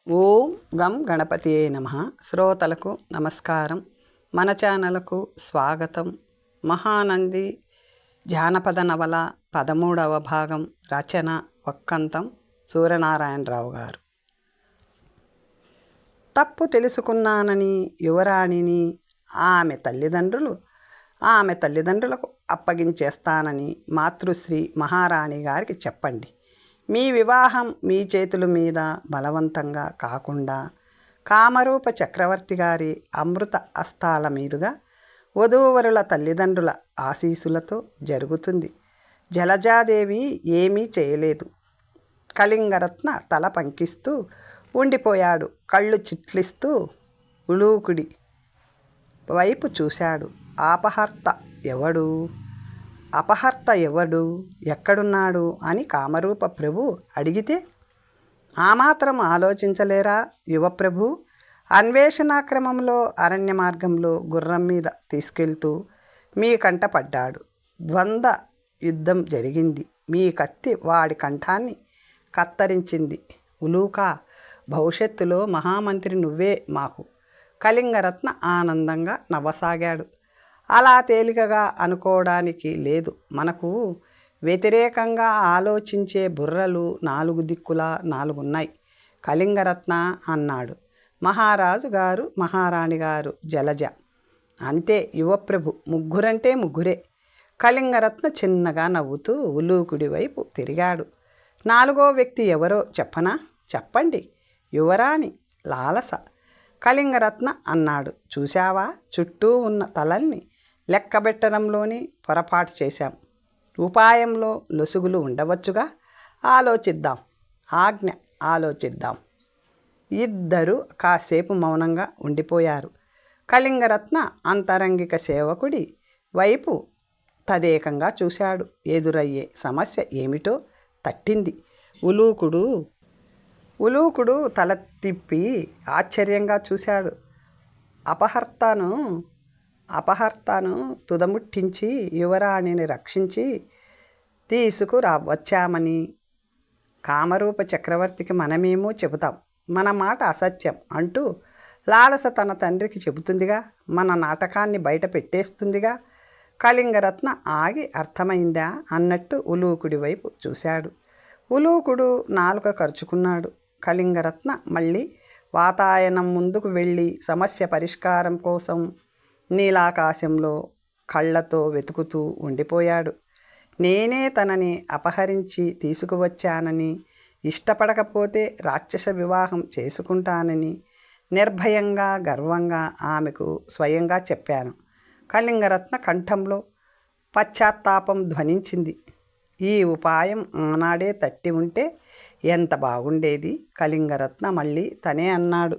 ఓం గం గణపతియే నమః. శ్రోతలకు నమస్కారం. మన ఛానల్కు స్వాగతం. మహానంది జానపద నవల 13వ భాగం. రచన వక్కంతం సూర్యనారాయణరావు గారు. తప్పు తెలుసుకున్నానని యువరాణిని ఆమె తల్లిదండ్రులకు అప్పగించేస్తానని మాతృశ్రీ మహారాణి గారికి చెప్పండి. మీ వివాహం మీ చేతుల మీద బలవంతంగా కాకుండా కామరూప చక్రవర్తి గారి అమృత హస్తాల మీదుగా వధూవరుల తల్లిదండ్రుల ఆశీస్సులతో జరుగుతుంది. జలజాదేవి ఏమీ చేయలేదు. కళింగరత్న తల పంకిస్తూ ఉండిపోయాడు. కళ్ళు చిట్లిస్తూ ఉలూకుడి వైపు చూశాడు. అపహర్త ఎవడు, ఎక్కడున్నాడు అని కామరూప ప్రభు అడిగితే, ఆ మాత్రం ఆలోచించలేరా యువప్రభు? అన్వేషణాక్రమంలో అరణ్య మార్గంలో గుర్రం మీద తీసుకెళ్తూ మీ కంట పడ్డాడు. ద్వంద్వ యుద్ధం జరిగింది. మీ కత్తి వాడి కంఠాన్ని కత్తరించింది. ఉలూకా, భవిష్యత్తులో మహామంత్రి నువ్వే మాకు. కళింగరత్న ఆనందంగా నవ్వసాగాడు. అలా తేలికగా అనుకోవడానికి లేదు. మనకు వ్యతిరేకంగా ఆలోచించే బుర్రలు 4 దిక్కులా 4 ఉన్నాయి. కళింగరత్న అన్నాడు. మహారాజు గారు, మహారాణి గారు, జలజ అంతే. యువప్రభు ముగ్గురంటే ముగ్గురే. కళింగరత్న చిన్నగా నవ్వుతూ ఉలూకుడి వైపు తిరిగాడు. 4వ వ్యక్తి ఎవరో చెప్పనా? చెప్పండి. యువరాణి లాలస. కళింగరత్న అన్నాడు. చూశావా, చుట్టూ ఉన్న తలల్ని లెక్కబెట్టడంలోని పొరపాటు చేశాం. ఉపాయంలో లొసుగులు ఉండవచ్చుగా. ఆలోచిద్దాం. ఇద్దరు కాసేపు మౌనంగా ఉండిపోయారు. కళింగరత్న అంతరంగిక సేవకుడి వైపు తదేకంగా చూశాడు. ఎదురయ్యే సమస్య ఏమిటో తట్టింది. ఉలూకుడు తల తిప్పి ఆశ్చర్యంగా చూశాడు. అపహర్తను తుదముట్టించి యువరాణిని రక్షించి వచ్చామని కామరూప చక్రవర్తికి మనమేమో చెబుతాం. మన మాట అసత్యం అంటూ లాలస తన తండ్రికి చెబుతుందిగా. మన నాటకాన్ని బయట పెట్టేస్తుందిగా. కళింగరత్న ఆగి అర్థమైందా అన్నట్టు ఉలూకుడి వైపు చూశాడు. ఉలూకుడు నాలుక ఖర్చుకున్నాడు. కళింగరత్న మళ్ళీ వాతాయనం ముందుకు వెళ్ళి సమస్య పరిష్కారం కోసం నీలాకాశంలో కళ్ళతో వెతుకుతూ ఉండిపోయాడు. నేనే తనని అపహరించి తీసుకువచ్చానని, ఇష్టపడకపోతే రాక్షస వివాహం చేసుకుంటానని నిర్భయంగా గర్వంగా ఆమెకు స్వయంగా చెప్పాను. కళింగరత్న కంఠంలో పశ్చాత్తాపం ధ్వనించింది. ఈ ఉపాయం ఆనాడే తట్టి ఉంటే ఎంత బాగుండేది. కళింగరత్న మళ్ళీ తనే అన్నాడు.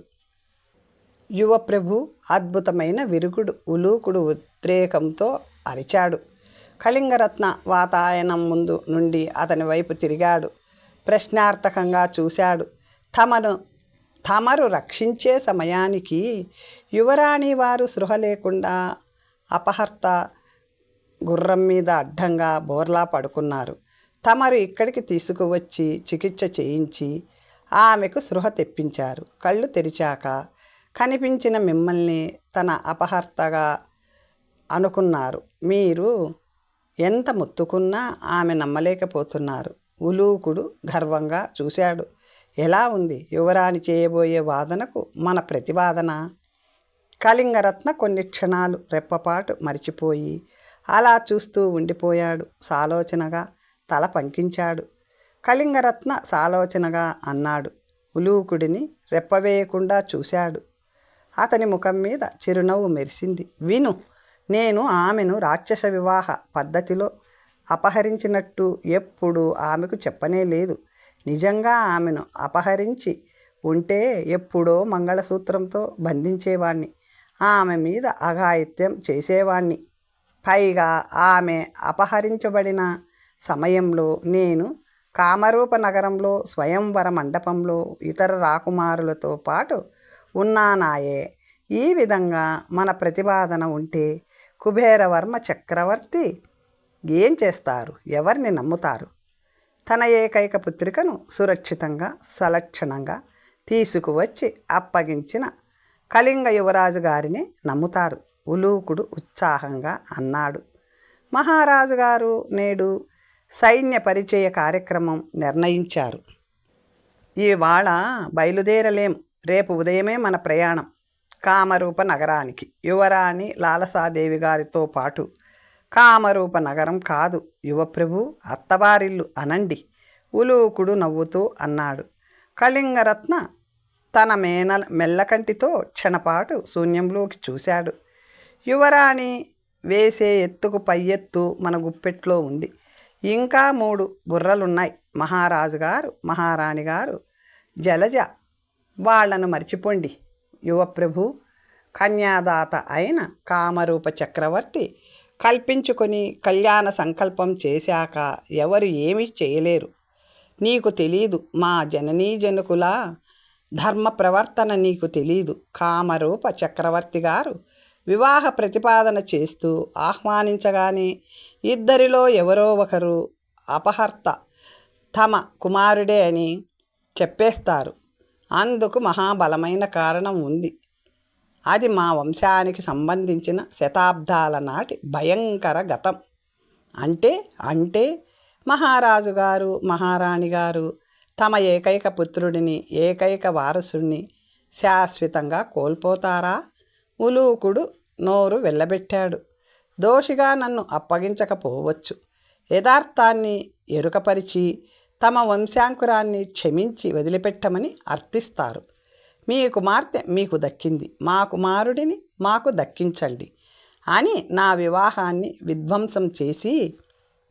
యువప్రభు అద్భుతమైన విరుగుడు. ఉలూకుడు ఉద్రేకంతో అరిచాడు. కళింగరత్న వాతాయనం ముందు నుండి అతని వైపు తిరిగాడు. ప్రశ్నార్థకంగా చూశాడు. తమరు రక్షించే సమయానికి యువరాణి వారు సృహ లేకుండా అపహర్త గుర్రం మీద అడ్డంగా బోర్లా పడుకున్నారు. తమరు ఇక్కడికి తీసుకువచ్చి చికిత్స చేయించి ఆమెకు సృహ తెప్పించారు. కళ్ళు తెరిచాక కనిపించిన మిమ్మల్ని తన అపహర్తగా అనుకున్నారు. మీరు ఎంత మొత్తుకున్నా ఆమె నమ్మలేకపోతున్నారు. ఉలూకుడు గర్వంగా చూశాడు. ఎలా ఉంది యువరాణి చేయబోయే వాదనకు మన ప్రతివాదన? కళింగరత్న కొన్ని క్షణాలు రెప్పపాటు మరిచిపోయి అలా చూస్తూ ఉండిపోయాడు. సాలోచనగా తల పంకించాడు. కళింగరత్న సాలోచనగా అన్నాడు. ఉలూకుడిని రెప్పవేయకుండా చూశాడు. అతని ముఖం మీద చిరునవ్వు మెరిసింది. విను, నేను ఆమెను రాక్షస వివాహ పద్ధతిలో అపహరించినట్టు ఎప్పుడూ ఆమెకు చెప్పనే లేదు. నిజంగా ఆమెను అపహరించి ఉంటే ఎప్పుడో మంగళసూత్రంతో బంధించేవాణ్ణి, ఆమె మీద అఘాయిత్యం చేసేవాణ్ణి. పైగా ఆమె అపహరించబడిన సమయంలో నేను కామరూప నగరంలో స్వయంవర మండపంలో ఇతర రాకుమారులతో పాటు ఉన్నానాయే. ఈ విధంగా మన ప్రతిపాదన ఉంటే కుబేరవర్మ చక్రవర్తి ఏం చేస్తారు? ఎవరిని నమ్ముతారు? తన ఏకైక పుత్రికను సురక్షితంగా సలక్షణంగా తీసుకువచ్చి అప్పగించిన కళింగ యువరాజు గారిని నమ్ముతారు. ఉలూకుడు ఉత్సాహంగా అన్నాడు. మహారాజు గారు నేడు సైన్య పరిచయ కార్యక్రమం నిర్ణయించారు. ఇవాళ బయలుదేరలేం. రేపు ఉదయమే మన ప్రయాణం కామరూప నగరానికి. యువరాణి లాలసాదేవి గారితో పాటు. కామరూప నగరం కాదు యువప్రభు, అత్తవారిల్లు అనండి, ఉలూకుడు నవ్వుతూ అన్నాడు. కళింగరత్న తన మెల్లకంటితో క్షణపాటు శూన్యంలోకి చూశాడు. యువరాణి వేసే ఎత్తుకు పై ఎత్తు మన గుప్పెట్లో ఉంది. ఇంకా 3 బుర్రలున్నాయి. మహారాజు గారు, మహారాణి గారు, జలజ. వాళ్లను మర్చిపోండి యువప్రభు. కన్యాదాత అయిన కామరూప చక్రవర్తి కల్పించుకొని కళ్యాణ సంకల్పం చేశాక ఎవరు ఏమీ చేయలేరు. నీకు తెలీదు, మా జననీ జనకుల ధర్మ ప్రవర్తన నీకు తెలీదు. కామరూప చక్రవర్తి గారు వివాహ ప్రతిపాదన చేస్తూ ఆహ్వానించగానే ఇద్దరిలో ఎవరో ఒకరు అపహర్త తమ కుమారుడే అని చెప్పేస్తారు. అందుకు మహాబలమైన కారణం ఉంది. అది మా వంశానికి సంబంధించిన శతాబ్దాల నాటి భయంకర గతం. అంటే మహారాజు గారు, మహారాణి గారు తమ ఏకైక పుత్రుడిని, ఏకైక వారసుడిని శాశ్వతంగా కోల్పోతారా? ఉలూకుడు నోరు వెళ్ళబెట్టాడు. దోషిగా నన్ను అప్పగించకపోవచ్చు. యథార్థాన్ని ఎరుకపరిచి తమ వంశాంకురాన్ని క్షమించి వదిలిపెట్టమని అర్థిస్తారు. మీ కుమార్తె మీకు దక్కింది, మా కుమారుడిని మాకు దక్కించండి అని నా వివాహాన్ని విధ్వంసం చేసి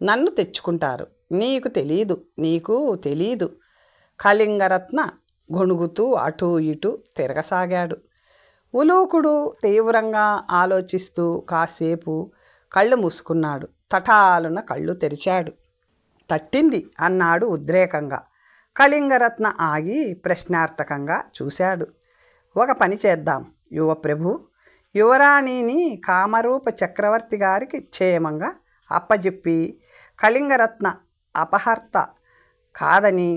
నన్ను తెచ్చుకుంటారు. నీకు తెలీదు. కళింగరత్న గొణుగుతూ అటూ ఇటూ తిరగసాగాడు. ఉలూకుడు తీవ్రంగా ఆలోచిస్తూ కాసేపు కళ్ళు మూసుకున్నాడు. తటాలున కళ్ళు తెరిచాడు. తట్టింది అన్నాడు ఉద్రేకంగా. కళింగరత్న ఆగి ప్రశ్నార్థకంగా చూశాడు. ఒక పని చేద్దాం యువప్రభు. యువరాణిని కామరూప చక్రవర్తి గారికి క్షేమంగా అప్పజెప్పి కళింగరత్న అపహర్త కాదని,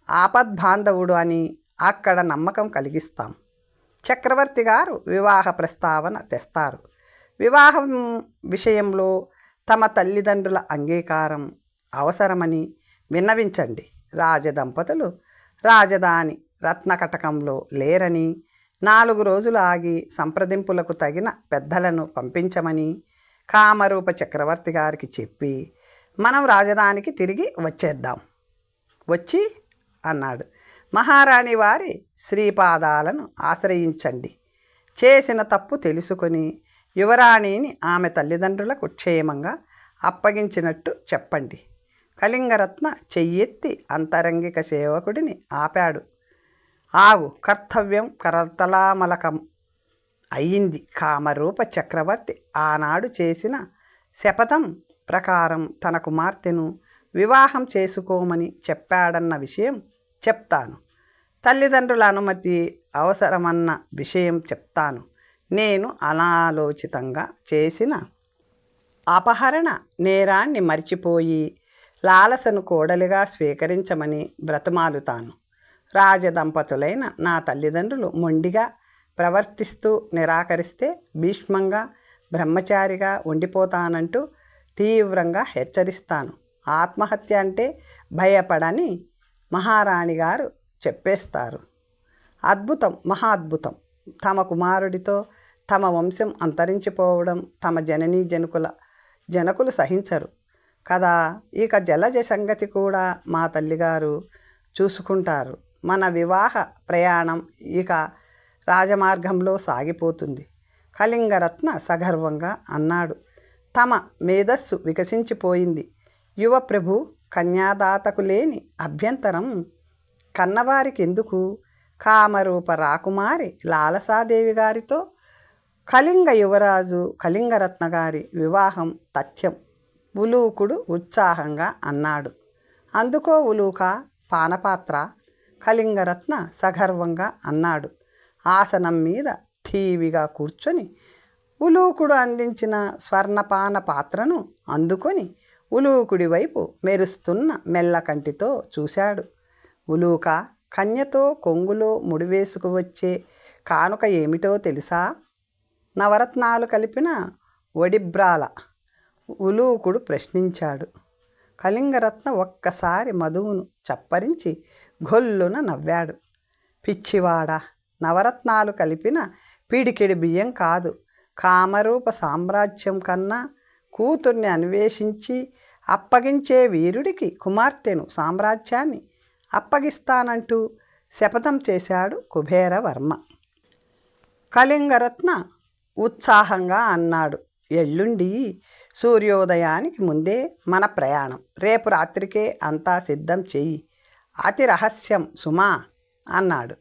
ఆపద్బాంధవుడు అని అక్కడ నమ్మకం కలిగిస్తాం. చక్రవర్తి గారు వివాహ ప్రస్తావన తెస్తారు. వివాహం విషయంలో తమ తల్లిదండ్రుల అంగీకారం అవసరమని విన్నవించండి. రాజదంపతులు రాజధాని రత్నకటకంలో లేరని, 4 రోజులు ఆగి సంప్రదింపులకు తగిన పెద్దలను పంపించమని కామరూప చక్రవర్తి గారికి చెప్పి మనం రాజధానికి తిరిగి వచ్చేద్దాం. వచ్చి అన్నాడు. మహారాణి వారి శ్రీపాదాలను ఆశ్రయించండి. చేసిన తప్పు తెలుసుకొని యువరాణిని ఆమె తల్లిదండ్రులకు క్షేమంగా అప్పగించినట్టు చెప్పండి. కళింగరత్న చెయ్యెత్తి అంతరంగిక సేవకుడిని ఆపాడు. ఆగు, కర్తవ్యం కరతలామలకం అయ్యింది. కామరూప చక్రవర్తి ఆనాడు చేసిన శపథం ప్రకారం తన కుమార్తెను వివాహం చేసుకోమని చెప్పాడన్న విషయం చెప్తాను. తల్లిదండ్రుల అనుమతి అవసరమన్న విషయం చెప్తాను. నేను అనాలోచితంగా చేసిన అపహరణ నేరాన్ని మర్చిపోయి లాలసను కోడలిగా స్వీకరించమని బ్రతిమాలుతాను. రాజదంపతులైన నా తల్లిదండ్రులు మొండిగా ప్రవర్తిస్తూ నిరాకరిస్తే భీష్మంగా బ్రహ్మచారిగా ఉండిపోతానంటూ తీవ్రంగా హెచ్చరిస్తాను. ఆత్మహత్య అంటే భయపడని మహారాణి గారు చెప్పేస్తారు. అద్భుతం, మహాద్భుతం. తమ కుమారుడితో తమ వంశం అంతరించిపోవడం తమ జననీ జనకులు సహించరు కదా. ఇక జలజ సంగతి కూడా మా తల్లిగారు చూసుకుంటారు. మన వివాహ ప్రయాణం ఇక రాజమార్గంలో సాగిపోతుంది. కళింగరత్న సగర్వంగా అన్నాడు. తమ మేధస్సు వికసించిపోయింది యువప్రభు. కన్యాదాతకు లేని అభ్యంతరం కన్నవారికి ఎందుకు? కామరూప రాకుమారి లాలసాదేవి గారితో కళింగ యువరాజు కళింగరత్న గారి వివాహం తథ్యం. ఉలూకుడు ఉత్సాహంగా అన్నాడు. అందుకో ఉలూక పానపాత్ర. కళింగరత్న సగర్వంగా అన్నాడు. ఆసనం మీద ఠీవిగా కూర్చొని ఉలూకుడు అందించిన స్వర్ణపాన పాత్రను అందుకొని ఉలూకుడి వైపు మెరుస్తున్న మెల్లకంటితో చూశాడు. ఉలూక, కన్యతో కొంగులో ముడివేసుకు వచ్చే కానుక ఏమిటో తెలుసా? నవరత్నాలు కలిపిన ఒడిబ్రాల ఉలూకుడు ప్రశ్నించాడు. కళింగరత్న ఒక్కసారి మధువును చప్పరించి గొల్లున నవ్వాడు. పిచ్చివాడా, నవరత్నాలు కలిపిన పిడికెడి బియ్యం కాదు. కామరూప సామ్రాజ్యం కన్నా కూతుర్ని అన్వేషించి అప్పగించే వీరుడికి కుమార్తెను సామ్రాజ్యాన్ని అప్పగిస్తానంటూ శపథం చేశాడు కుబేరవర్మ. కళింగరత్న ఉత్సాహంగా అన్నాడు. ఎల్లుండి సూర్యోదయానికి ముందే మన ప్రయాణం. రేపు రాత్రికే అంతా సిద్ధం చెయ్యి. అతి రహస్యం సుమా అన్నాడు.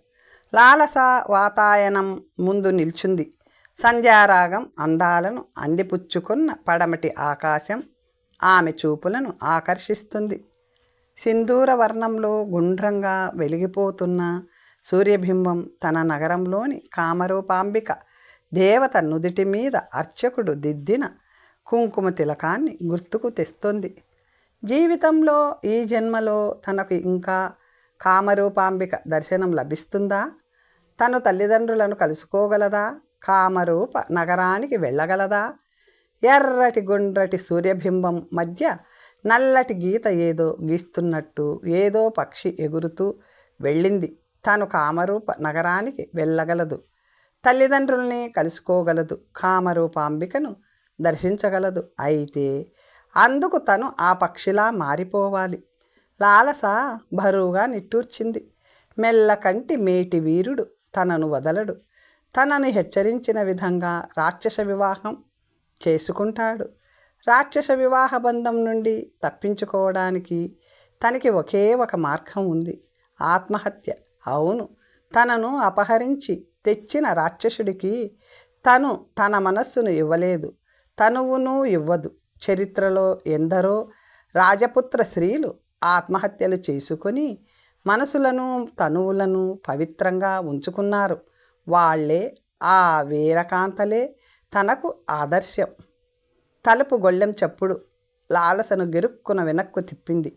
లాలస వాతాయనం ముందు నిల్చుంది. సంధ్యారాగం అందాలను అందిపుచ్చుకున్న పడమటి ఆకాశం ఆమె చూపులను ఆకర్షిస్తుంది. సింధూర వర్ణంలో గుండ్రంగా వెలిగిపోతున్న సూర్యబింబం తన నగరంలోని కామరూపాంబిక దేవత నుదిటి మీద అర్చకుడు దిద్దిన కుంకుమ తిలకాన్ని గుర్తుకు తెస్తుంది. జీవితంలో ఈ జన్మలో తనకు ఇంకా కామరూపాంబిక దర్శనం లభిస్తుందా? తను తల్లిదండ్రులను కలుసుకోగలదా? కామరూప నగరానికి వెళ్ళగలదా? ఎర్రటి గుండ్రటి సూర్యబింబం మధ్య నల్లటి గీత ఏదో గీస్తున్నట్టు ఏదో పక్షి ఎగురుతూ వెళ్ళింది. తను కామరూప నగరానికి వెళ్ళగలదు, తల్లిదండ్రుల్ని కలుసుకోగలదు, కామరూపాంబికను దర్శించగలదు. అయితే అందుకు తను ఆ పక్షిలా మారిపోవాలి. లాలస బరువుగా నిట్టూర్చింది. మెల్లకంటి మేటి వీరుడు తనను వదలడు. తనని హెచ్చరించిన విధంగా రాక్షస వివాహం చేసుకుంటాడు. రాక్షస వివాహ బంధం నుండి తప్పించుకోవడానికి తనకి ఒకే ఒక మార్గం ఉంది, ఆత్మహత్య. అవును, తనను అపహరించి తెచ్చిన రాక్షసుడికి తను తన మనస్సును ఇవ్వలేదు, తనువును ఇవ్వదు. చరిత్రలో ఎందరో రాజపుత్ర స్త్రీలు ఆత్మహత్యలు చేసుకొని మనసులను తనువులను పవిత్రంగా ఉంచుకున్నారు. వాళ్లే, ఆ వీరకాంతలే తనకు ఆదర్శం. తలుపు గొళ్ళెం చప్పుడు లాలసను గిరుక్కున వెనక్కు తిప్పింది.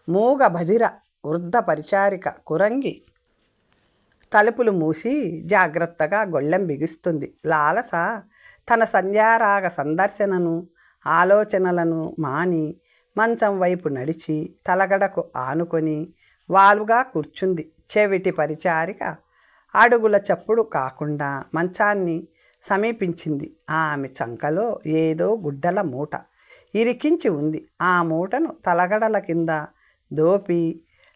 మూగ బధిర వృద్ధ పరిచారిక కురంగి తలుపులు మూసి జాగ్రత్తగా గొళ్ళెం బిగిస్తుంది. లాలస తన సంధ్యారాగ సందర్శనను ఆలోచనలను మాని మంచం వైపు నడిచి తలగడకు ఆనుకొని వాలుగా కూర్చుంది. చెవిటి పరిచారిక అడుగుల చప్పుడు కాకుండా మంచాన్ని సమీపించింది. ఆమె చంకలో ఏదో గుడ్డల మూట ఇరికించి ఉంది. ఆ మూటను తలగడల కింద దోపి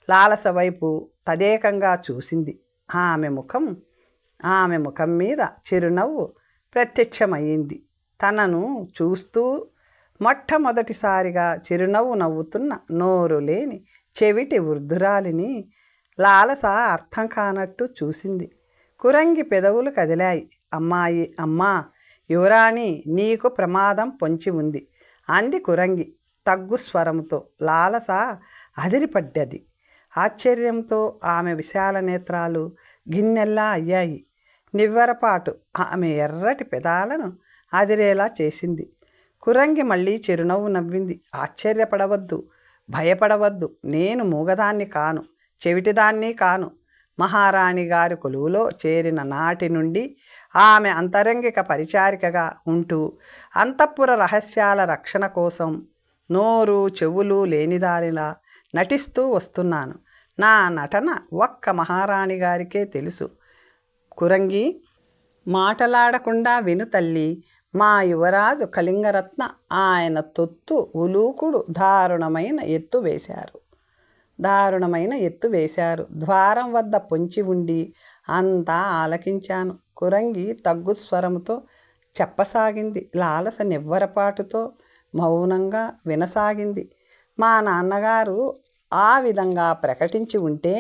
లాలస వైపు తదేకంగా చూసింది. ఆమె ముఖం మీద చిరునవ్వు ప్రత్యక్షమయ్యింది. తనను చూస్తూ మొట్టమొదటిసారిగా చిరునవ్వు నవ్వుతున్న నోరు లేని చెవిటి వృద్ధురాలిని లాలస అర్థం కానట్టు చూసింది. కురంగి పెదవులు కదిలాయి. అమ్మాయి, అమ్మా, యువరాణి, నీకు ప్రమాదం పొంచి ఉంది అంది కురంగి తగ్గు స్వరంతో. లాలస అదిరిపడ్డది. ఆశ్చర్యంతో ఆమె విశాల నేత్రాలు గిన్నెల్లా అయ్యాయి. నివ్వెరపాటు ఆమె ఎర్రటి పెదాలను అదిరేలా చేసింది. కురంగి మళ్ళీ చిరునవ్వు నవ్వింది. ఆశ్చర్యపడవద్దు, భయపడవద్దు. నేను మూగదాన్ని కాను, చెవిటిదాన్ని కాను. మహారాణి గారి కొలువులో చేరిన నాటి నుండి ఆమె అంతరంగిక పరిచారికగా ఉంటూ అంతఃపుర రహస్యాల రక్షణ కోసం నోరు చెవులు లేనిదానిలా నటిస్తూ వస్తున్నాను. నా నటన ఒక్క మహారాణి గారికే తెలుసు. కురంగి, మాటలాడకుండా విను తల్లి. మా యువరాజు కళింగరత్న ఆయన తొత్తు ఉలూకుడు దారుణమైన ఎత్తు వేశారు. ద్వారం వద్ద పొంచి ఉండి అంతా ఆలకించాను. కురంగి తగ్గు స్వరముతో చెప్పసాగింది. లాలస నివ్వరపాటుతో మౌనంగా వినసాగింది. మా నాన్నగారు ఆ విధంగా ప్రకటించి ఉంటే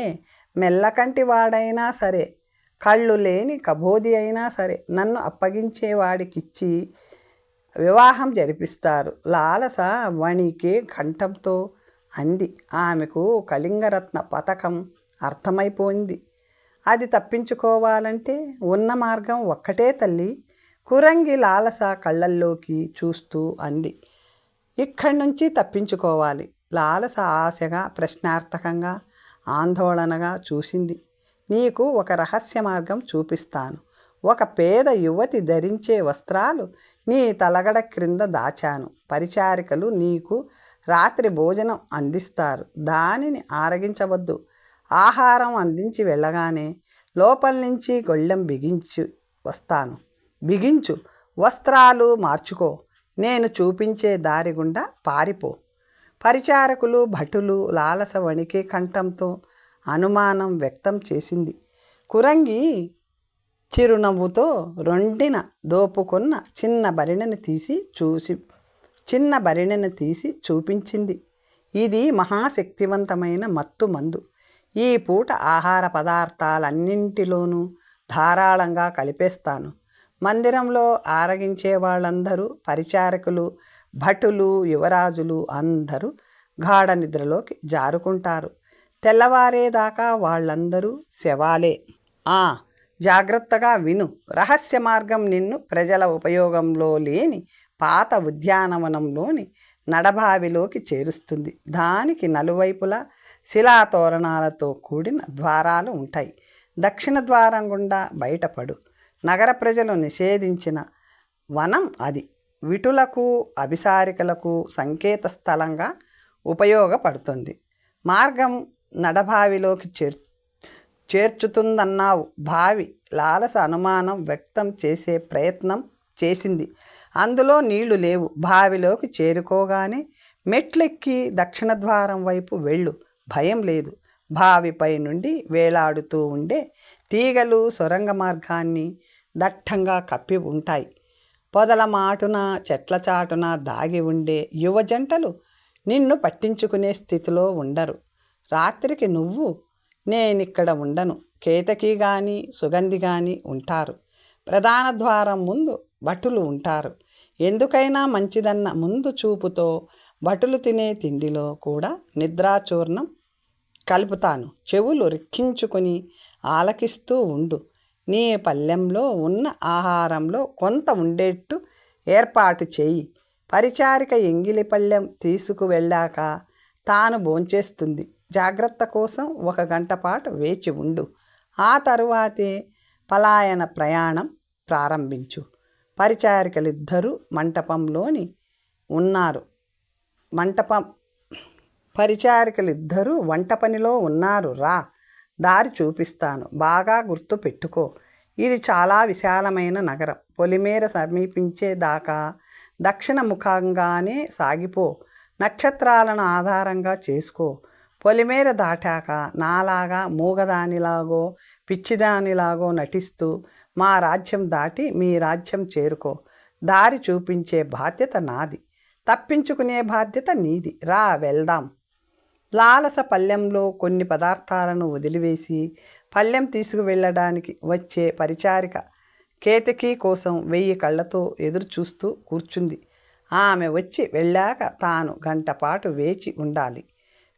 మెల్లకంటి వాడైనా సరే, కళ్ళు లేని కబోది అయినా సరే నన్ను అప్పగించేవాడికిచ్చి వివాహం జరిపిస్తారు. లాలస వణికే కంఠంతో అంది. ఆమెకు కళింగరత్న పథకం అర్థమైపోయింది. అది తప్పించుకోవాలంటే ఉన్న మార్గం ఒక్కటే తల్లి. కురంగి లాలస కళ్ళల్లోకి చూస్తూ అంది. ఇక్కడి నుంచి తప్పించుకోవాలి. లాలస ఆశగా ప్రశ్నార్థకంగా ఆందోళనగా చూసింది. నీకు ఒక రహస్య మార్గం చూపిస్తాను. ఒక పేద యువతి ధరించే వస్త్రాలు నీ తలగడ క్రింద దాచాను. పరిచారికలు నీకు రాత్రి భోజనం అందిస్తారు. దానిని ఆరగించవద్దు. ఆహారం అందించి వెళ్ళగానే లోపల నుంచి గొళ్ళెం బిగించు, వస్త్రాలు మార్చుకో, నేను చూపించే దారి గుండా పారిపో. పరిచారకులు భటులు లాలస వణికే కంఠంతో అనుమానం వ్యక్తం చేసింది. కురంగి చిరునవ్వుతో రొండిన దోపుకున్న చిన్న బరిణెను తీసి చూపించింది. ఇది మహాశక్తివంతమైన మత్తు మందు. ఈ పూట ఆహార పదార్థాలన్నింటిలోనూ ధారాళంగా కలిపేస్తాను. మందిరంలో ఆరగించే వాళ్ళందరూ, పరిచారకులు, భటులు, యువరాజులు అందరూ గాఢ నిద్రలోకి జారుకుంటారు. తెల్లవారేదాకా వాళ్ళందరూ శవాలే. జాగ్రత్తగా విను. రహస్య మార్గం నిన్ను ప్రజల ఉపయోగంలో లేని పాత ఉద్యానవనంలోని నడబావిలోకి చేరుస్తుంది. దానికి నలువైపులా శిలాతోరణాలతో కూడిన ద్వారాలు ఉంటాయి. దక్షిణ ద్వారం గుండా బయటపడు. నగర ప్రజలు నిషేధించిన వనం అది. విటులకు, అభిసారికలకు సంకేత స్థలంగా ఉపయోగపడుతుంది. మార్గం నడబావిలోకి చేర్చుతుందన్నావు. భావి లాలస అనుమానం వ్యక్తం చేసే ప్రయత్నం చేసింది. అందులో నీళ్లు లేవు. బావిలోకి చేరుకోగానే మెట్లెక్కి దక్షిణ ద్వారం వైపు వెళ్ళు. భయం లేదు. బావిపై నుండి వేలాడుతూ ఉండే తీగలు సొరంగ మార్గాన్ని దట్టంగా కప్పి ఉంటాయి. పొదల మాటున, చెట్ల చాటున దాగి ఉండే యువజంటలు నిన్ను పట్టించుకునే స్థితిలో ఉండరు. రాత్రికి నేనిక్కడ ఉండను. కేతకి కానీ సుగంధి కానీ ఉంటారు. ప్రధాన ద్వారం ముందు భటులు ఉంటారు. ఎందుకైనా మంచిదన్న ముందు చూపుతో భటులు తినే తిండిలో కూడా నిద్రాచూర్ణం కలుపుతాను. చెవులు రిక్కించుకొని ఆలకిస్తూ ఉండు. నీ పళ్ళెంలో ఉన్న ఆహారంలో కొంత ఉండేట్టు ఏర్పాటు చేయి. పరిచారిక ఎంగిలి పళ్ళెం తీసుకువెళ్ళాక తాను భోంచేస్తుంది. జాగ్రత్త కోసం 1 గంట పాటు వేచి ఉండు. ఆ తరువాతే పలాయన ప్రయాణం ప్రారంభించు. పరిచారికలిద్దరూ వంట పనిలో ఉన్నారు. రా, దారి చూపిస్తాను. బాగా గుర్తు పెట్టుకో. ఇది చాలా విశాలమైన నగరం. పొలిమేర సమీపించేదాకా దక్షిణ ముఖంగానే సాగిపో. నక్షత్రాలను ఆధారంగా చేసుకో. పొలిమేర దాటాక నాలాగా మూగదానిలాగో పిచ్చిదానిలాగో నటిస్తూ మా రాజ్యం దాటి మీ రాజ్యం చేరుకో. దారి చూపించే బాధ్యత నాది, తప్పించుకునే బాధ్యత నీది. రా, వెళ్దాం. లాలస పళ్ళెంలో కొన్ని పదార్థాలను వదిలివేసి పళ్ళెం తీసుకువెళ్ళడానికి వచ్చే పరిచారిక కేతకి కోసం 1000 కళ్ళతో ఎదురు చూస్తూ కూర్చుంది. ఆమె వచ్చి వెళ్ళాక తాను గంటపాటు వేచి ఉండాలి.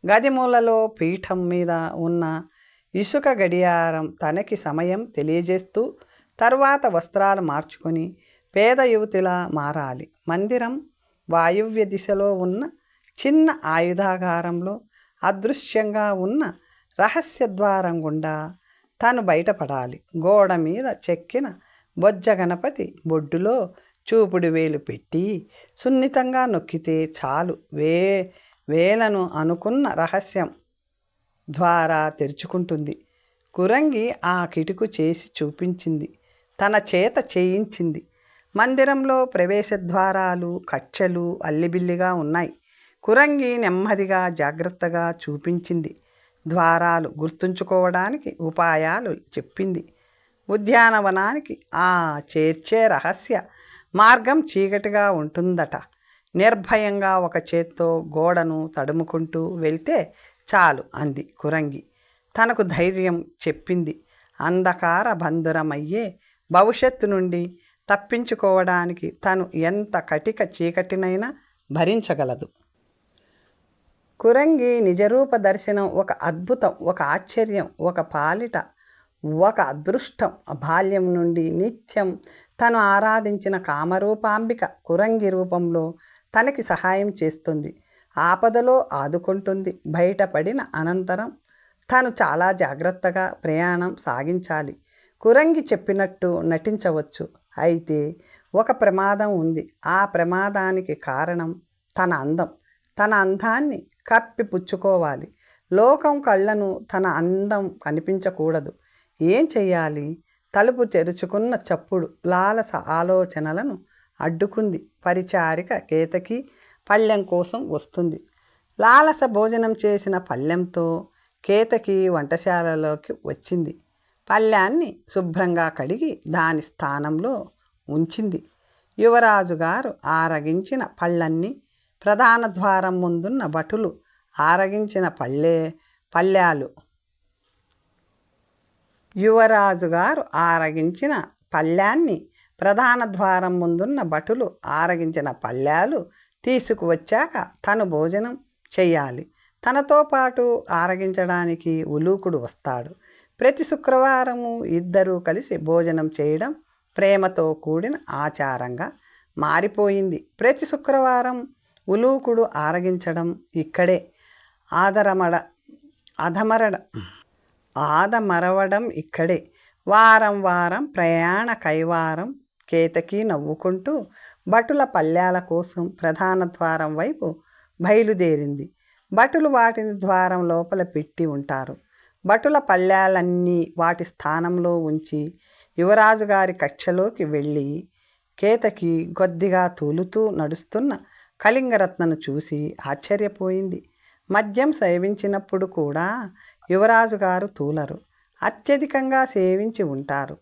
గది మూలలో పీఠం మీద ఉన్న ఇసుక గడియారం తనకి సమయం తెలియజేస్తూ తరువాత వస్త్రాలు మార్చుకొని పేద యువతిలా మారాలి. మందిరం వాయువ్య దిశలో ఉన్న చిన్న ఆయుధాగారంలో అదృశ్యంగా ఉన్న రహస్య ద్వారం గుండా తను బయటపడాలి. గోడ మీద చెక్కిన బొజ్జ గణపతి బొడ్డులో చూపుడు వేలు పెట్టి సున్నితంగా నొక్కితే చాలు వేలను అనుకున్న రహస్యం ద్వారా తెరుచుకుంటుంది. కురంగి ఆ కిటుకు చేసి చూపించింది. తన చేత చేయించింది. మందిరంలో ప్రవేశద్వారాలు, కక్షలు అల్లిబిల్లిగా ఉన్నాయి. కురంగి నెమ్మదిగా జాగ్రత్తగా చూపించింది. ద్వారాలు గుర్తుంచుకోవడానికి ఉపాయాలు చెప్పింది. ఉద్యానవనానికి చేర్చే రహస్య మార్గం చీకటిగా ఉంటుందట. నిర్భయంగా ఒక చేత్తో గోడను తడుముకుంటూ వెళ్తే చాలు అంది కురంగి. తనకు ధైర్యం చెప్పింది. అంధకార బంధురమయ్యే భవిష్యత్తు నుండి తప్పించుకోవడానికి తను ఎంత కటిక చీకటినైనా భరించగలదు. కురంగి నిజరూప దర్శనం ఒక అద్భుతం, ఒక ఆశ్చర్యం, ఒక పాలిట ఒక అదృష్టం. బాల్యం నుండి నిత్యం తను ఆరాధించిన కామరూపాంబిక కురంగి రూపంలో తనకి సహాయం చేస్తుంది. ఆపదలో ఆదుకుంటుంది. బయటపడిన అనంతరం తను చాలా జాగ్రత్తగా ప్రయాణం సాగించాలి. కురంగి చెప్పినట్టు నటించవచ్చు. అయితే ఒక ప్రమాదం ఉంది. ఆ ప్రమాదానికి కారణం తన అందం. తన అందాన్ని కప్పిపుచ్చుకోవాలి. లోకం కళ్ళను తన అందం కనిపించకూడదు. ఏం చెయ్యాలి? తలుపు తెరుచుకున్న చప్పుడు లాలస ఆలోచనలను అడ్డుకుంది. పరిచారిక కేతకి పళ్ళెం కోసం వస్తుంది. లాలస భోజనం చేసిన పళ్ళెంతో కేతకి వంటశాలలోకి వచ్చింది. పళ్ళాన్ని శుభ్రంగా కడిగి దాని స్థానంలో ఉంచింది. యువరాజు గారు ఆరగించిన పళ్ళన్నీ ప్రధాన ద్వారం ముందున్న భటులు ఆరగించిన పళ్ళాలు. యువరాజు గారు ఆరగించిన పళ్ళాన్ని ప్రధాన ద్వారం ముందున్న భటులు ఆరగించిన పళ్ళాలు తీసుకువచ్చాక తను భోజనం చెయ్యాలి. తనతో పాటు ఆరగించడానికి ఉలూకుడు వస్తాడు. ప్రతి శుక్రవారము ఇద్దరూ కలిసి భోజనం చేయడం ప్రేమతో కూడిన ఆచారంగా మారిపోయింది. ప్రతి శుక్రవారం ఉలూకుడు ఆరగించడం ఇక్కడే ఆదమరవడం ఇక్కడే. వారం వారం ప్రయాణ కైవారం కేతకి నవ్వుకుంటూ భటుల పళ్ళాల కోసం ప్రధాన ద్వారం వైపు బయలుదేరింది. భటులు వాటిని ద్వారం లోపల పెట్టి ఉంటారు. భటుల పళ్ళాలన్నీ వాటి స్థానంలో ఉంచి యువరాజు గారి కక్షలోకి వెళ్ళి కేతకి కొద్దిగా తూలుతూ నడుస్తున్న కళింగరత్నను చూసి ఆశ్చర్యపోయింది. మద్యం సేవించినప్పుడు కూడా యువరాజు గారు తూలరు. అత్యధికంగా సేవించి ఉంటారు.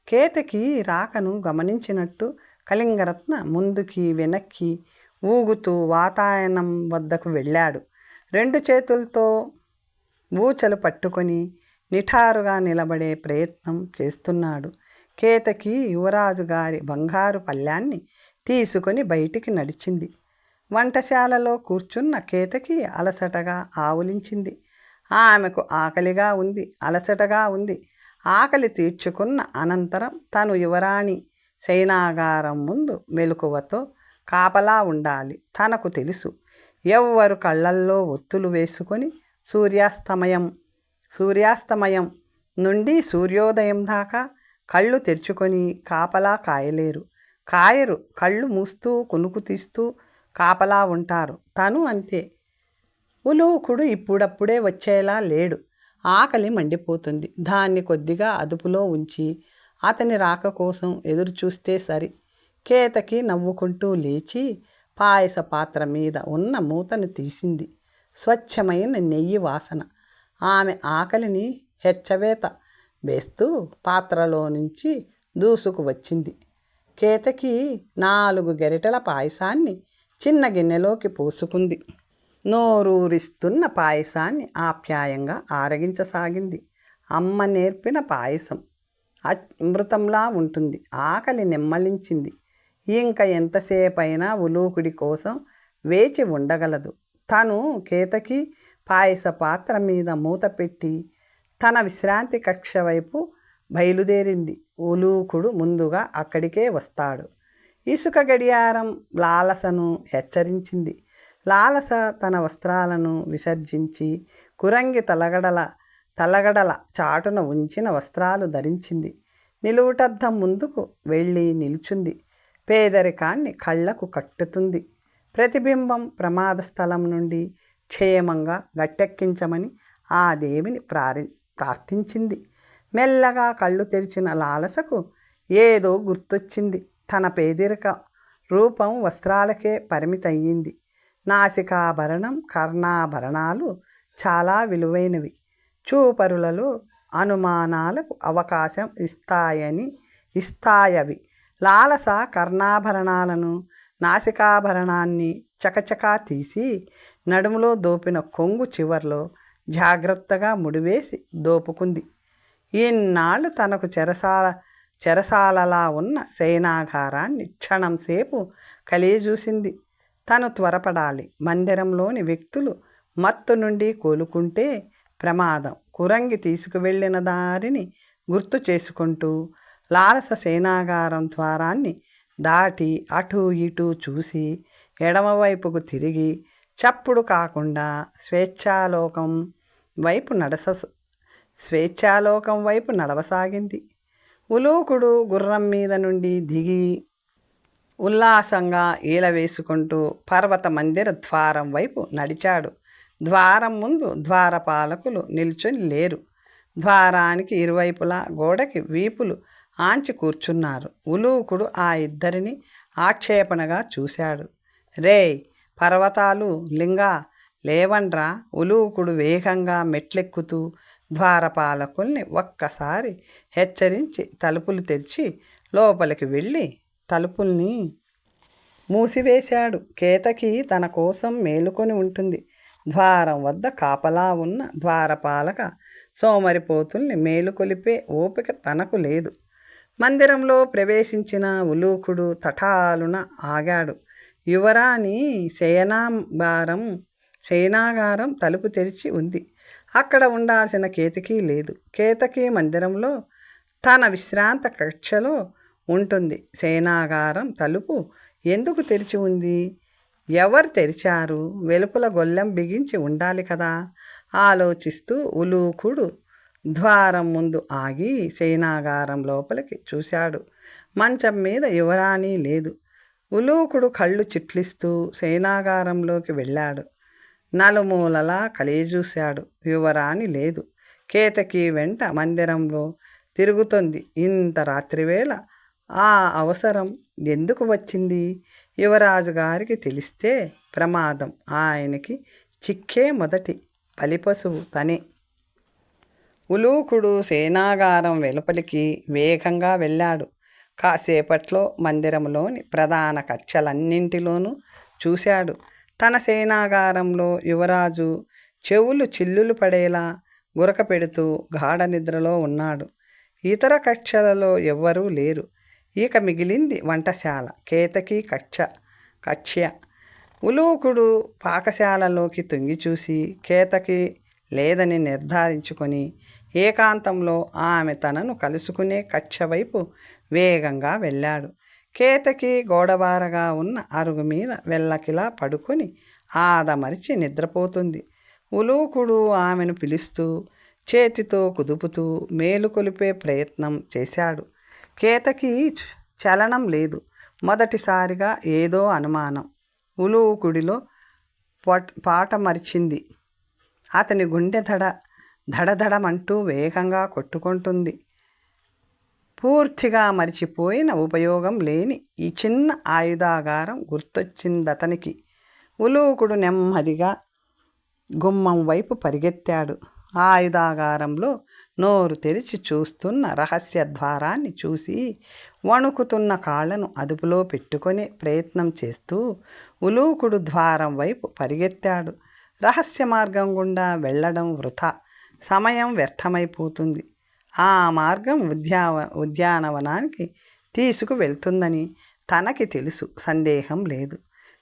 కేతకి రాకను గమనించినట్టు కళింగరత్న ముందుకి వెనక్కి ఊగుతూ వాతాయనం వద్దకు వెళ్ళాడు. రెండు చేతులతో ఊచలు పట్టుకొని నిఠారుగా నిలబడే ప్రయత్నం చేస్తున్నాడు. కేతకి యువరాజు గారి బంగారు పళ్ళాన్ని తీసుకొని బయటికి నడిచింది. వంటశాలలో కూర్చున్న కేతకి అలసటగా ఆవులించింది. ఆమెకు ఆకలిగా ఉంది, అలసటగా ఉంది. ఆకలి తీర్చుకున్న అనంతరం తను యువరాణి శయనాగారం ముందు మెలకువతో కాపలా ఉండాలి. తనకు తెలుసు, ఎవ్వరు కళ్ళల్లో ఒత్తులు వేసుకొని సూర్యాస్తమయం నుండి సూర్యోదయం దాకా కళ్ళు తెరుచుకొని కాపలా కాయరు. కళ్ళు మూస్తూ కునుకు తీస్తూ కాపలా ఉంటారు. తను అంతే. ఉలూకుడు ఇప్పుడప్పుడే వచ్చేలా లేడు. ఆకలి మండిపోతుంది. దాన్ని కొద్దిగా అదుపులో ఉంచి అతని రాక కోసం ఎదురు చూస్తే సరి. కేతకి నవ్వుకుంటూ లేచి పాయస పాత్ర మీద ఉన్న మూతను తీసింది. స్వచ్ఛమైన నెయ్యి వాసన. ఆమె ఆకలిని హెచ్చవేత వేస్తూ పాత్రలో నుంచి దూసుకు వచ్చింది. కేతకి 4 గరిటెల పాయసాన్ని చిన్న గిన్నెలోకి పోసుకుంది. నోరూరిస్తున్న పాయసాన్ని ఆప్యాయంగా ఆరగించసాగింది. అమ్మ నేర్పిన పాయసం అమృతంలా ఉంటుంది. ఆకలి నెమ్మలించింది. ఇంకా ఎంతసేపైనా ఉలూకుడి కోసం వేచి ఉండగలదు. తను కేతకి పాయస పాత్ర మీద మూత పెట్టి తన విశ్రాంతి కక్ష వైపు బయలుదేరింది. ఉలూకుడు ముందుగా అక్కడికే వస్తాడు. ఇసుక గడియారం లాలసను హెచ్చరించింది. లాలస తన వస్త్రాలను విసర్జించి కురంగి తలగడల చాటున ఉంచిన వస్త్రాలు ధరించింది. నిలువుటద్దం ముందుకు వెళ్ళి నిల్చుంది. పేదరికాన్ని కళ్ళకు కట్టుతుంది. ప్రతిబింబం ప్రమాద స్థలం నుండి క్షేమంగా గట్టెక్కించమని ఆ దేవిని ప్రార్థించింది. మెల్లగా కళ్ళు తెరిచిన లాలసకు ఏదో గుర్తొచ్చింది. తన పేదరిక రూపం వస్త్రాలకే పరిమితయ్యింది. నాసికాభరణం, కర్ణాభరణాలు చాలా విలువైనవి. చూపరులలో అనుమానాలకు అవకాశం ఇస్తాయవి. లాలస కర్ణాభరణాలను, నాసికాభరణాన్ని చకచకా తీసి నడుములో దోపిన కొంగు చివర్లో జాగ్రత్తగా ముడివేసి దోపుకుంది. ఇన్నాళ్ళు తనకు చెరసాలలా ఉన్న శయనాగారాన్ని క్షణంసేపు కలియజూసింది. తను త్వరపడాలి. మందిరంలోని వ్యక్తులు మత్తు నుండి కోలుకుంటే ప్రమాదం. కురంగి తీసుకువెళ్ళిన దారిని గుర్తు చేసుకుంటూ లాలస శయనాగారం ద్వారాన్ని దాటి అటూ ఇటూ చూసి ఎడమవైపుకు తిరిగి చప్పుడు కాకుండా స్వేచ్ఛాలోకం వైపు స్వేచ్ఛాలోకం వైపు నడవసాగింది. ఉలూకుడు గుర్రం మీద నుండి దిగి ఉల్లాసంగా ఈల వేసుకుంటూ పర్వత మందిర ద్వారం వైపు నడిచాడు. ద్వారం ముందు ద్వారపాలకులు నిల్చొని లేరు. ద్వారానికి ఇరువైపులా గోడకి వీపులు ఆంచి కూర్చున్నారు. ఉలూకుడు ఆ ఇద్దరిని ఆక్షేపణగా చూశాడు. రేయ్ పర్వతాలు, లింగా, లేవండ్రా! ఉలూకుడు వేగంగా మెట్లెక్కుతూ ద్వారపాలకుల్ని ఒక్కసారి హెచ్చరించి తలుపులు తెరిచి లోపలికి వెళ్ళి తలుపుల్ని మూసివేశాడు. కేతకి తన కోసం మేలుకొని ఉంటుంది. ద్వారం వద్ద కాపలా ఉన్న ద్వారపాలక సోమరిపోతుల్ని మేలుకొలిపే ఓపిక తనకు లేదు. మందిరంలో ప్రవేశించిన ఉలూకుడు తటాలున ఆగాడు. యువరాణి శయనాగారం తలుపు తెరిచి ఉంది. అక్కడ ఉండాల్సిన కేతకి లేదు. కేతకి మందిరంలో తన విశ్రాంత కక్షలో ఉంటుంది. శయనాగారం తలుపు ఎందుకు తెరిచి ఉంది? ఎవరు తెరిచారు? వెలుపల గొల్లెం బిగించి ఉండాలి కదా. ఆలోచిస్తూ ఉలూకుడు ద్వారం ముందు ఆగి శయనాగారం లోపలికి చూశాడు. మంచం మీద యువరాణి లేదు. ఉలూకుడు కళ్ళు చిట్లిస్తూ శయనాగారంలోకి వెళ్ళాడు. నలుమూలలా కలియజూశాడు. యువరాణి లేదు. కేతకి వెంట మందిరంలో తిరుగుతుంది. ఇంత రాత్రివేళ ఆ అవసరం ఎందుకు వచ్చింది? యువరాజు గారికి తెలిస్తే ప్రమాదం. ఆయనకి చిక్కే మొదటి బలిపశువు తనే. ఉలూకుడు సేనాగారం వెలుపలికి వేగంగా వెళ్ళాడు. కాసేపట్లో మందిరంలోని ప్రధాన కక్షలన్నింటిలోనూ చూశాడు. తన సేనాగారంలో యువరాజు చెవులు చిల్లులు పడేలా గురక పెడుతూ గాఢ నిద్రలో ఉన్నాడు. ఇతర కక్షలలో ఎవ్వరూ లేరు. ఇక మిగిలింది వంటశాల, కేతకి కక్ష్య. ఉలూకుడు పాకశాలలోకి తొంగి చూసి కేతకి లేదని నిర్ధారించుకొని ఏకాంతంలో ఆమె తనను కలుసుకునే కక్ష వైపు వేగంగా వెళ్ళాడు. కేతకి గోడబారగా ఉన్న అరుగు మీద వెల్లకిలా పడుకొని ఆదమరిచి నిద్రపోతుంది. ఉలూకుడు ఆమెను పిలుస్తూ చేతితో కుదుపుతూ మేలుకొలిపే ప్రయత్నం చేశాడు. కేతకి చలనం లేదు. మొదటిసారిగా ఏదో అనుమానం ఉలూకుడిలో పాట మరిచింది. అతని గుండె దడదడమంటూ వేగంగా కొట్టుకుంటుంది. పూర్తిగా మరిచిపోయిన ఉపయోగం లేని ఈ చిన్న ఆయుధాగారం గుర్తొచ్చిందతనికి. ఉలూకుడు నెమ్మదిగా గుమ్మం వైపు పరిగెత్తాడు. ఆయుధాగారంలో నోరు తెరిచి చూస్తున్న రహస్య ద్వారాన్ని చూసి వణుకుతున్న కాళ్లను అదుపులో పెట్టుకునే ప్రయత్నం చేస్తూ ఉలూకుడు ద్వారం వైపు పరిగెత్తాడు. రహస్య మార్గం గుండా వెళ్ళడం వృథా, సమయం వ్యర్థమైపోతుంది. ఆ మార్గం ఉద్యానవనానికి తీసుకువెళ్తుందని తనకి తెలుసు, సందేహం లేదు.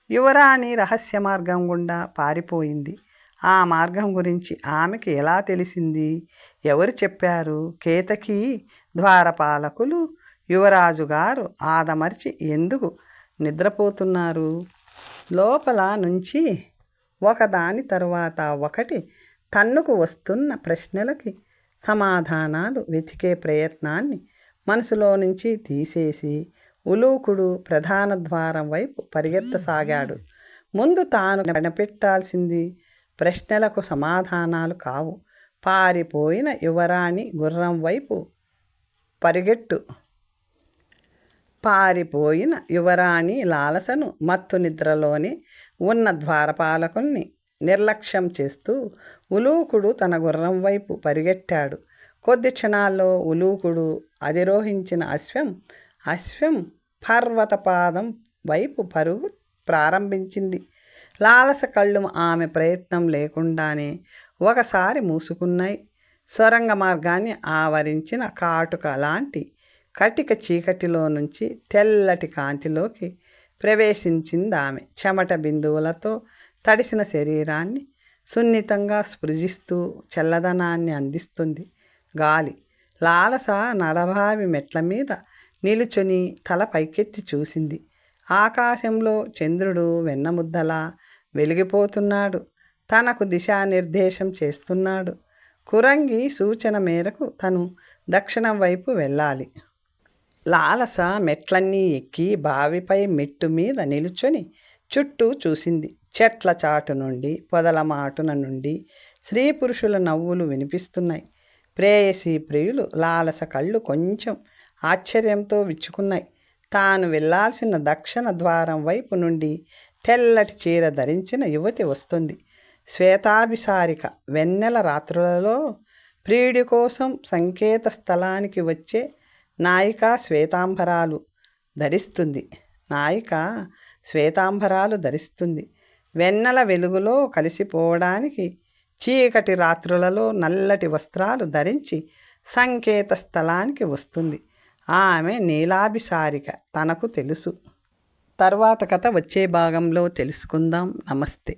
యువరాణి రహస్య మార్గం గుండా పారిపోయింది. ఆ మార్గం గురించి ఆమెకి ఎలా తెలిసింది? ఎవరు చెప్పారు? కేతకి ద్వారపాలకులు యువరాజు గారు ఆదమర్చి ఎందుకు నిద్రపోతున్నారు? లోపల నుంచి ఒకదాని తరువాత ఒకటి తన్నుకు వస్తున్న ప్రశ్నలకి సమాధానాలు వెతికే ప్రయత్నాన్ని మనసులో నుంచి తీసేసి ఉలూకుడు ప్రధాన ద్వారం వైపు పరిగెత్తసాగాడు. ముందు తాను కనిపెట్టాల్సింది ప్రశ్నలకు సమాధానాలు కావు, పారిపోయిన యువరాణి గుర్రం వైపు పరిగెట్టు. పారిపోయిన యువరాణి లాలసను మత్తు నిద్రలోనే ఉన్న ద్వారపాలకుల్ని నిర్లక్ష్యం చేస్తూ ఉలూకుడు తన గుర్రం వైపు పరిగెట్టాడు. కొద్ది క్షణాల్లో ఉలూకుడు అధిరోహించిన అశ్వం పర్వతపాదం వైపు పరుగు ప్రారంభించింది. లాలస కళ్ళు ఆమె ప్రయత్నం లేకుండానే ఒకసారి మూసుకున్నాయి. సొరంగ మార్గాన్ని ఆవరించిన కాటుక లాంటి కటిక చీకటిలో నుంచి తెల్లటి కాంతిలోకి ప్రవేశించింది ఆమె. చెమట బిందువులతో తడిసిన శరీరాన్ని సున్నితంగా స్పృశిస్తూ చల్లదనాన్ని అందిస్తుంది గాలి. లాలస నడభావి మెట్ల మీద నిలుచుని తల పైకెత్తి చూసింది. ఆకాశంలో చంద్రుడు వెన్నముద్దలా వెలిగిపోతున్నాడు. తనకు దిశానిర్దేశం చేస్తున్నాడు. కురంగి సూచన మేరకు తను దక్షిణం వైపు వెళ్ళాలి. లాలస మెట్లన్నీ ఎక్కి బావిపై మెట్టు మీద నిలుచొని చుట్టూ చూసింది. చెట్ల చాటు నుండి, పొదల మాటున నుండి స్త్రీ పురుషుల నవ్వులు వినిపిస్తున్నాయి. ప్రేయసి ప్రియులు లాలస కళ్ళు కొంచెం ఆశ్చర్యంతో విచ్చుకున్నాయి. తాను వెళ్ళాల్సిన దక్షిణ ద్వారం వైపు నుండి తెల్లటి చీర ధరించిన యువతి వస్తుంది. శ్వేతాభిసారిక. వెన్నెల రాత్రులలో ప్రియుడి కోసం సంకేత స్థలానికి వచ్చే నాయిక శ్వేతాంబరాలు ధరిస్తుంది. వెన్నెల వెలుగులో కలిసిపోవడానికి చీకటి రాత్రులలో నల్లటి వస్త్రాలు ధరించి సంకేత స్థలానికి వస్తుంది. ఆమె నీలాభిసారిక. తనకు తెలుసు. తర్వాత కథ వచ్చే భాగంలో తెలుసుకుందాం. నమస్తే.